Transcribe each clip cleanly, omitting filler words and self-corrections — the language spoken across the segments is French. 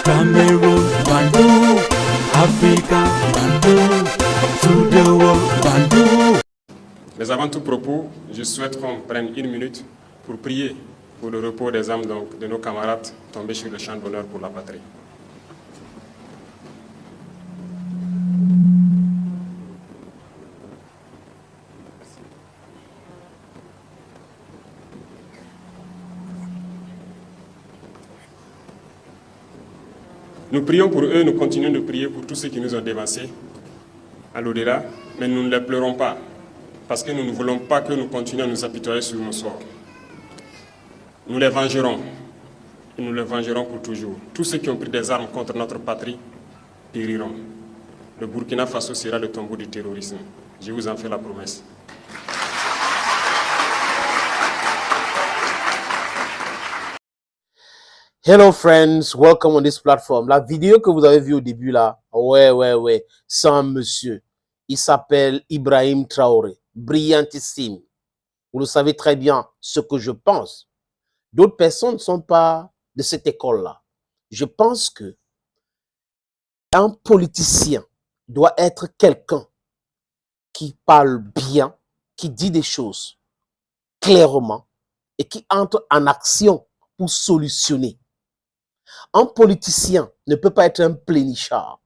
Cameroon, Bandung, Africa, Bandung, to the world, Bandung. Mais avant tout propos, je souhaite qu'on prenne une minute pour prier pour le repos des âmes de nos camarades tombés sur le champ d'honneur pour la patrie. Nous prions pour eux, nous continuons de prier pour tous ceux qui nous ont dévancés à l'au-delà, mais nous ne les pleurons pas, parce que nous ne voulons pas que nous continuions à nous apitoyer sur nos sorts. Nous les vengerons, et nous les vengerons pour toujours. Tous ceux qui ont pris des armes contre notre patrie périront. Le Burkina Faso sera le tombeau du terrorisme. Je vous en fais la promesse. Hello friends, welcome on this platform. La vidéo que vous avez vue au début là, ouais, c'est un monsieur. Il s'appelle Ibrahim Traoré, brillantissime. Vous le savez très bien ce que je pense. D'autres personnes ne sont pas de cette école-là. Je pense que un politicien doit être quelqu'un qui parle bien, qui dit des choses clairement et qui entre en action pour solutionner. Un politicien ne peut pas être un plénichard.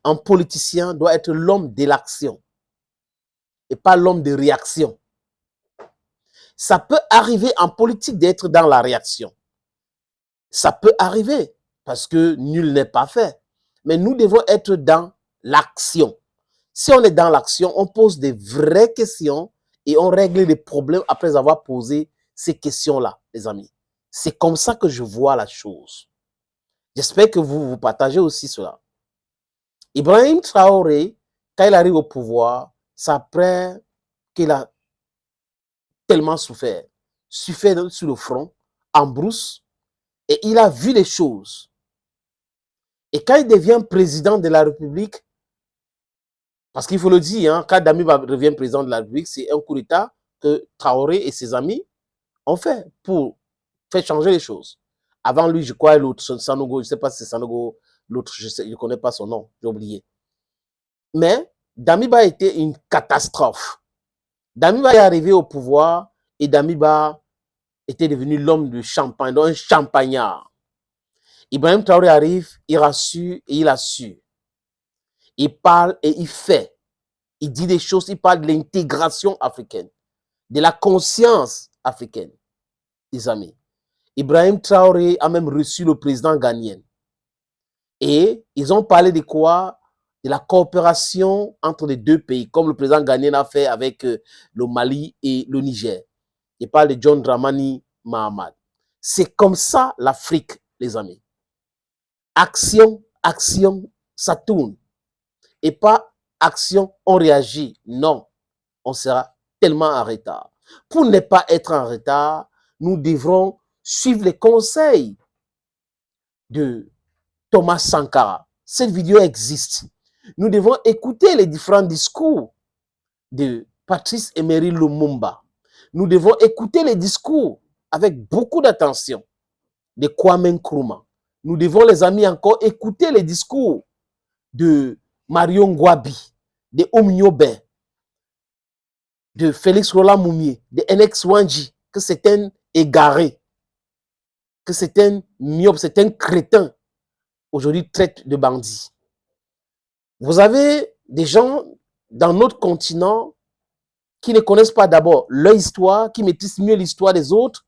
Un politicien doit être l'homme de l'action et pas l'homme de réaction. Ça peut arriver en politique d'être dans la réaction. Ça peut arriver parce que nul n'est pas fait. Mais nous devons être dans l'action. Si on est dans l'action, on pose des vraies questions et on règle les problèmes après avoir posé ces questions-là, les amis. C'est comme ça que je vois la chose. J'espère que vous partagez aussi cela. Ibrahim Traoré, quand il arrive au pouvoir, c'est après qu'il a tellement souffert sur le front, en brousse, et il a vu les choses. Et quand il devient président de la République, parce qu'il faut le dire, hein, quand Damiba devient président de la République, c'est un coup d'État que Traoré et ses amis ont fait pour faire changer les choses. Avant lui, je crois, l'autre, Sanogo, je ne sais pas si c'est Sanogo, l'autre, je ne connais pas son nom, j'ai oublié. Mais Damiba a été une catastrophe. Damiba est arrivé au pouvoir et Damiba était devenu l'homme de Champagne, donc un champagnard. Ibrahim Traoré arrive, il rassure et il assure. Il parle et il fait. Il dit des choses, il parle de l'intégration africaine, de la conscience africaine, les amis. Ibrahim Traoré a même reçu le président ghanéen. Et ils ont parlé de quoi? De la coopération entre les deux pays, comme le président ghanéen a fait avec le Mali et le Niger. Il parle de John Dramani Mahamad. C'est comme ça l'Afrique, les amis. Action, action, ça tourne. Et pas action, on réagit. Non, on sera tellement en retard. Pour ne pas être en retard, nous devrons suivre les conseils de Thomas Sankara. Cette vidéo existe. Nous devons écouter les différents discours de Patrice Emery Lumumba. Nous devons écouter les discours avec beaucoup d'attention de Kwame Nkrumah. Nous devons, les amis, encore écouter les discours de Mario Ngouabi, de Omniobe, de Félix Roland Moumié, de NX Wanji, que c'est un égaré, que c'est un myope, c'est un crétin, aujourd'hui traite de bandits. Vous avez des gens dans notre continent qui ne connaissent pas d'abord leur histoire, qui maîtrisent mieux l'histoire des autres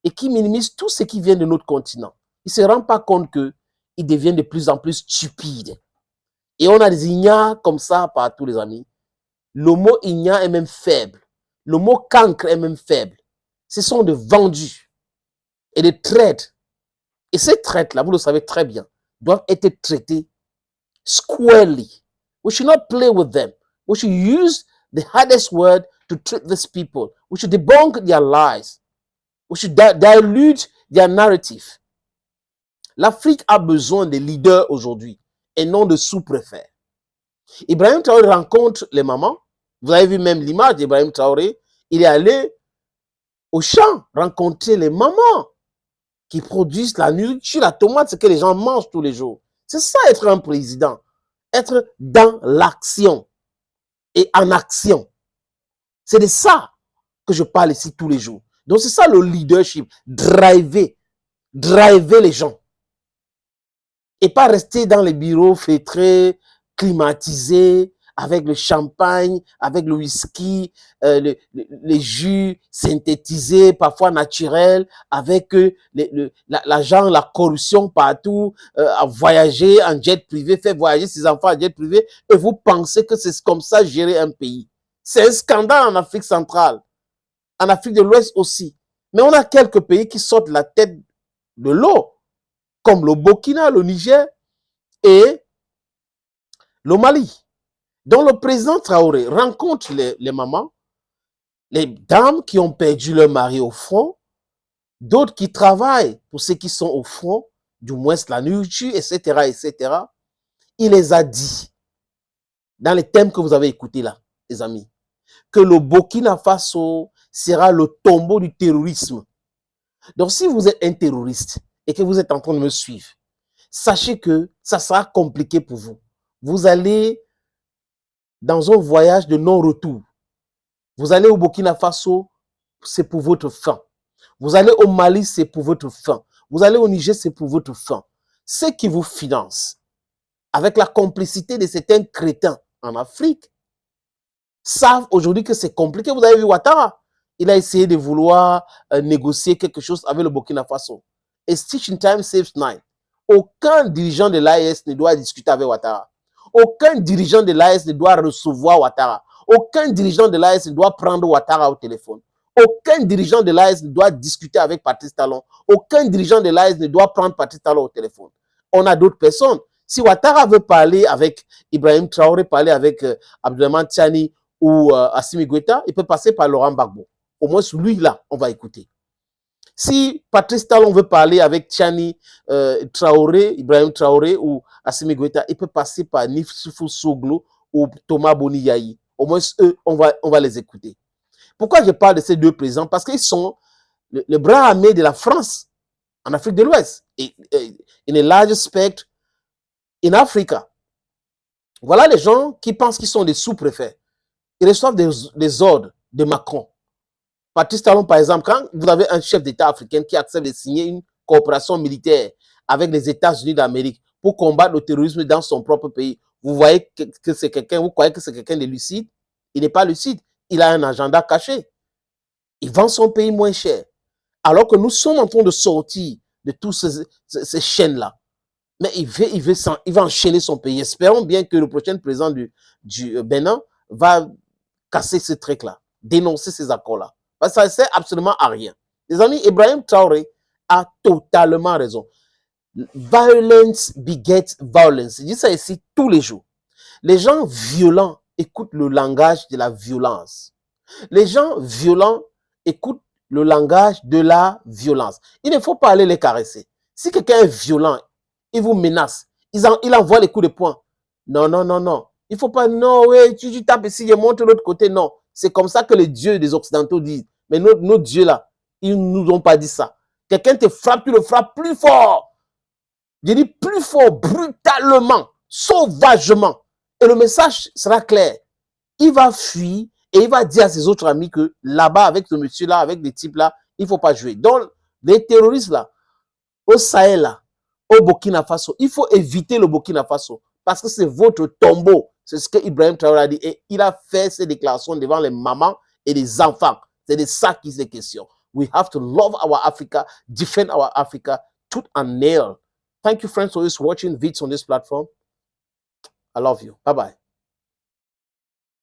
et qui minimisent tout ce qui vient de notre continent. Ils ne se rendent pas compte qu'ils deviennent de plus en plus stupides. Et on a des ignares comme ça partout, les amis. Le mot ignare est même faible. Le mot cancre est même faible. Ce sont des vendus et des traites. Et ces traites-là, vous le savez très bien, doivent être traités squarely. We should not play with them. We should use the hardest word to treat these people. We should debunk their lies. We should dilute their narrative. L'Afrique a besoin de leaders aujourd'hui et non de sous-préfets. Ibrahim Traoré rencontre les mamans. Vous avez vu même l'image d'Ibrahim Traoré. Il est allé au champ rencontrer les mamans. qui produisent la nourriture, la tomate, ce que les gens mangent tous les jours. C'est ça être un président. Être dans l'action et en action. C'est de ça que je parle ici tous les jours. Donc c'est ça le leadership. Driver les gens. Et pas rester dans les bureaux feutrés, climatisés, avec le champagne, avec le whisky, les jus synthétisés, parfois naturels, avec l'argent, la corruption partout, à voyager en jet privé, faire voyager ses enfants en jet privé, et vous pensez que c'est comme ça gérer un pays. C'est un scandale en Afrique centrale, en Afrique de l'Ouest aussi. Mais on a quelques pays qui sortent la tête de l'eau, comme le Burkina, le Niger et le Mali. Donc le président Traoré rencontre les mamans, les dames qui ont perdu leur mari au front, d'autres qui travaillent pour ceux qui sont au front, du moins la nourriture, etc., etc. Il les a dit, dans les thèmes que vous avez écoutés là, les amis, que le Burkina Faso sera le tombeau du terrorisme. Donc si vous êtes un terroriste et que vous êtes en train de me suivre, sachez que ça sera compliqué pour vous. Vous allez dans un voyage de non-retour. Vous allez au Burkina Faso, c'est pour votre fin. Vous allez au Mali, c'est pour votre fin. Vous allez au Niger, c'est pour votre fin. Ceux qui vous financent, avec la complicité de certains crétins en Afrique, savent aujourd'hui que c'est compliqué. Vous avez vu Ouattara, il a essayé de vouloir négocier quelque chose avec le Burkina Faso. Et stitch in time saves nine. Aucun dirigeant de l'AES ne doit discuter avec Ouattara. Aucun dirigeant de l'AES ne doit recevoir Ouattara. Aucun dirigeant de l'AES ne doit prendre Ouattara au téléphone. Aucun dirigeant de l'AES ne doit discuter avec Patrice Talon. Aucun dirigeant de l'AES ne doit prendre Patrice Talon au téléphone. On a d'autres personnes. Si Ouattara veut parler avec Ibrahim Traoré, parler avec Abdourahmane Tiani ou Assimi Goïta, il peut passer par Laurent Gbagbo. Au moins, lui-là, on va écouter. Si Patrice Talon veut parler avec Tiani Traoré, Ibrahim Traoré ou Assimi Goïta, il peut passer par Nifsoufou Soglo ou Thomas Boni Yahi. Au moins, eux, on va les écouter. Pourquoi je parle de ces deux présidents? Parce qu'ils sont le bras armé de la France en Afrique de l'Ouest. In a large spectrum in Africa. Voilà les gens qui pensent qu'ils sont des sous-préfets. Ils reçoivent des ordres de Macron. Patrice Talon, par exemple, quand vous avez un chef d'État africain qui accepte de signer une coopération militaire avec les États-Unis d'Amérique pour combattre le terrorisme dans son propre pays, vous voyez que c'est quelqu'un, vous croyez que c'est quelqu'un de lucide? Il n'est pas lucide. Il a un agenda caché. Il vend son pays moins cher. Alors que nous sommes en train de sortir de tous ces chaînes-là. Mais il va enchaîner son pays. Espérons bien que le prochain président du Bénin va casser ce truc-là, dénoncer ces accords-là. Parce que ça ne sert absolument à rien. Les amis, Ibrahim Traoré a totalement raison. Violence begets violence. Je dis ça ici tous les jours. Les gens violents écoutent le langage de la violence. Les gens violents écoutent le langage de la violence. Il ne faut pas aller les caresser. Si quelqu'un est violent, il vous menace, il envoie les coups de poing. Non, non, non, non. Il ne faut pas, non, ouais, tu tapes ici, je monte de l'autre côté. Non. C'est comme ça que les dieux des Occidentaux disent. Mais nos dieux là, ils ne nous ont pas dit ça. Quelqu'un te frappe, tu le frappes plus fort. Je dis plus fort, brutalement, sauvagement. Et le message sera clair. Il va fuir et il va dire à ses autres amis que là-bas, avec ce monsieur-là, avec les types-là, il ne faut pas jouer. Donc, les terroristes là, au Sahel là, au Burkina Faso, il faut éviter le Burkina Faso parce que c'est votre tombeau. C'est ce que Ibrahim Traoré a dit. Et il a fait ces déclarations devant les mamans et les enfants. C'est de ça qu'il est question. We have to love our Africa, defend our Africa, tooth and nail. Thank you, friends, for always watching videos on this platform. I love you. Bye-bye.